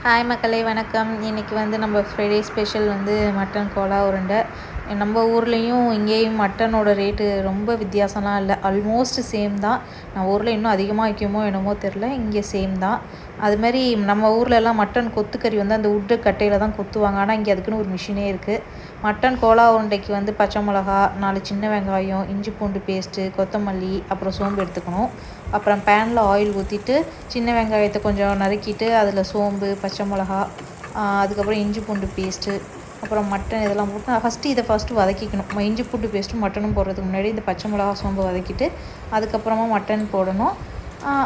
Hi மக்களே வணக்கம். இன்றைக்கி வந்து நம்ம ஃப்ரைடே ஸ்பெஷல் வந்து மட்டன் கோலா உருண்டை. நம்ம ஊர்லேயும் இங்கேயும் மட்டனோட ரேட்டு ரொம்ப வித்தியாசம்லாம் இல்லை, ஆல்மோஸ்ட் சேம் தான். நம்ம ஊரில் இன்னும் அதிகமாக வைக்குமோ என்னமோ தெரில, இங்கே சேம் தான். அதுமாதிரி நம்ம ஊர்லெலாம் மட்டன் கொத்துக்கறி வந்து அந்த உட்டு கட்டையில் தான் கொத்துவாங்க, ஆனால் இங்கே அதுக்குன்னு ஒரு மிஷினே இருக்குது. மட்டன் கோலா உருண்டைக்கு வந்து பச்சை மிளகா, 4 சின்ன வெங்காயம், இஞ்சி பூண்டு பேஸ்ட்டு, கொத்தமல்லி, அப்புறம் சோம்பு எடுத்துக்கணும். அப்புறம் பேனில் ஆயில் ஊற்றிட்டு சின்ன வெங்காயத்தை கொஞ்சம் நறுக்கிட்டு அதில் சோம்பு, பச்சை மிளகா, அதுக்கப்புறம் இஞ்சி பூண்டு பேஸ்ட்டு, அப்புறம் மட்டன் இதெல்லாம் போட்டு ஃபஸ்ட்டு வதக்கிக்கணும். இஞ்சி பூண்டு பேஸ்ட்டும் மட்டனும் போடுறதுக்கு முன்னாடி இந்த பச்சை மிளகா சோம்பு வதக்கிட்டு அதுக்கப்புறமா மட்டன் போடணும்.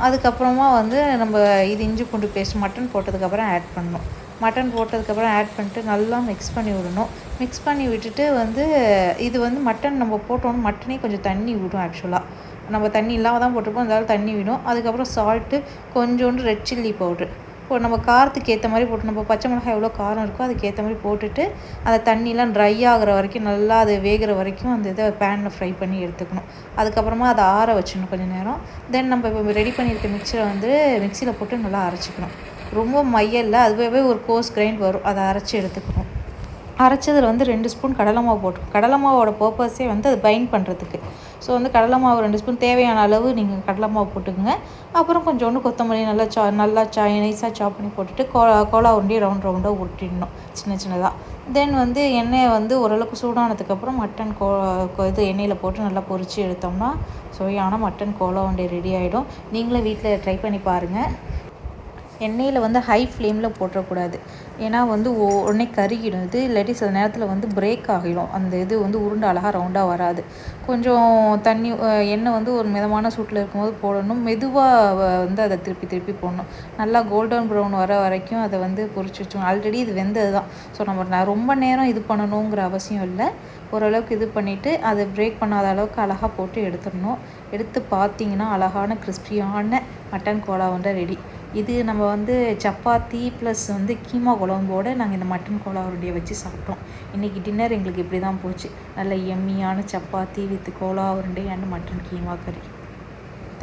அதுக்கப்புறமா வந்து நம்ம இஞ்சி பூண்டு பேஸ்ட் மட்டன் போட்டதுக்கப்புறம் ஆட் பண்ணணும். மட்டன் போட்டதுக்கப்புறம் ஆட் பண்ணிட்டு நல்லா மிக்ஸ் பண்ணி விடணும். மிக்ஸ் பண்ணி விட்டுட்டு வந்து இது வந்து மட்டன் நம்ம போட்டோன்னு மட்டனே கொஞ்சம் தண்ணி விடும். ஆக்சுவலாக நம்ம தண்ணி இல்லாமல் தான் போட்டிருப்போம், இருந்தாலும் தண்ணி விடும். அதுக்கப்புறம் சால்ட்டு, கொஞ்சோண்டு ரெட் சில்லி பவுட்ரு இப்போ நம்ம காரத்துக்கு ஏற்ற மாதிரி போட்டு, நம்ம பச்சை மிளகாய் எவ்வளோ காரம் இருக்கோ அதுக்கேற்ற மாதிரி போட்டுட்டு அந்த தண்ணிலாம் ட்ரை ஆகிற வரைக்கும், நல்லா அது வேகிற வரைக்கும் அந்த இதை பேனில் ஃப்ரை பண்ணி எடுத்துக்கணும். அதுக்கப்புறமா அதை ஆற வச்சிடணும் கொஞ்சம் நேரம். தென் நம்ம இப்போ ரெடி பண்ணியிருக்க மிக்சரை வந்து மிக்சியில் போட்டு நல்லா அரைச்சிக்கணும். ரொம்ப மையல்ல, அதுவே ஒரு கோர்ஸ் கிரைண்ட் வரும், அதை அரைச்சி எடுத்துக்கணும். அரைச்சதில் வந்து 2 ஸ்பூன் கடலை மாவு போட்டுக்கணும். கடலை மாவோட பர்பஸே வந்து அது பைண்ட் பண்ணுறதுக்கு. ஸோ வந்து கடலை மாவு 2 ஸ்பூன், தேவையான அளவு நீங்கள் கடலை மாவு போட்டுக்கோங்க. அப்புறம் கொஞ்சோண்டு கொத்தமல்லி நல்லா நைஸாக சாப் பண்ணி போட்டுட்டு கோலா உருண்டி ரவுண்டாக உருட்டிடணும் சின்ன சின்னதாக. தென் வந்து எண்ணெயை வந்து ஓரளவுக்கு சூடானதுக்கப்புறம் மட்டன் இது எண்ணெயில் போட்டு நல்லா பொரித்து எடுத்தோம்னா சுவையான மட்டன் கோலா உருண்டை ரெடி ஆகிடும். நீங்களே வீட்டில் ட்ரை பண்ணி பாருங்கள். எண்ணெயில் வந்து ஹை ஃப்ளேமில் போட்டுறக்கூடாது, ஏன்னா வந்து உடனே கருகிடும் இது. இல்லாட்டி சில நேரத்தில் வந்து பிரேக் ஆகிடும், அந்த இது வந்து உருண்டை அழகாக ரவுண்டாக வராது. கொஞ்சம் எண்ணெய் வந்து ஒரு மிதமான சூட்டில் இருக்கும்போது போடணும். மெதுவாக வந்து அதை திருப்பி போடணும். நல்லா கோல்டன் ப்ரௌன் வர வரைக்கும் அதை வந்து பொரிச்சு வச்சுக்கணும். ஆல்ரெடி இது வெந்தது தான், ஸோ நம்ம ரொம்ப நேரம் இது பண்ணணுங்கிற அவசியம் இல்லை. ஓரளவுக்கு இது பண்ணிவிட்டு அதை பிரேக் பண்ணாத அளவுக்கு அழகாக போட்டு எடுத்துடணும். எடுத்து பார்த்தீங்கன்னா அழகான கிறிஸ்பியான மட்டன் கோலா உருண்டை ரெடி. இது நம்ம வந்து சப்பாத்தி ப்ளஸ் வந்து கீமா குழம்போடு நாங்கள் இந்த மட்டன் கோலா உருண்டையை வச்சு சாப்பிட்டோம். இன்றைக்கி டின்னர் எங்களுக்கு இப்படி தான் போச்சு. நல்ல எம்மியான சப்பாத்தி வித் கோலா உருண்டை அண்ட் மட்டன் கீமா கறி.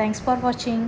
தேங்க்ஸ் ஃபார் வாட்சிங்.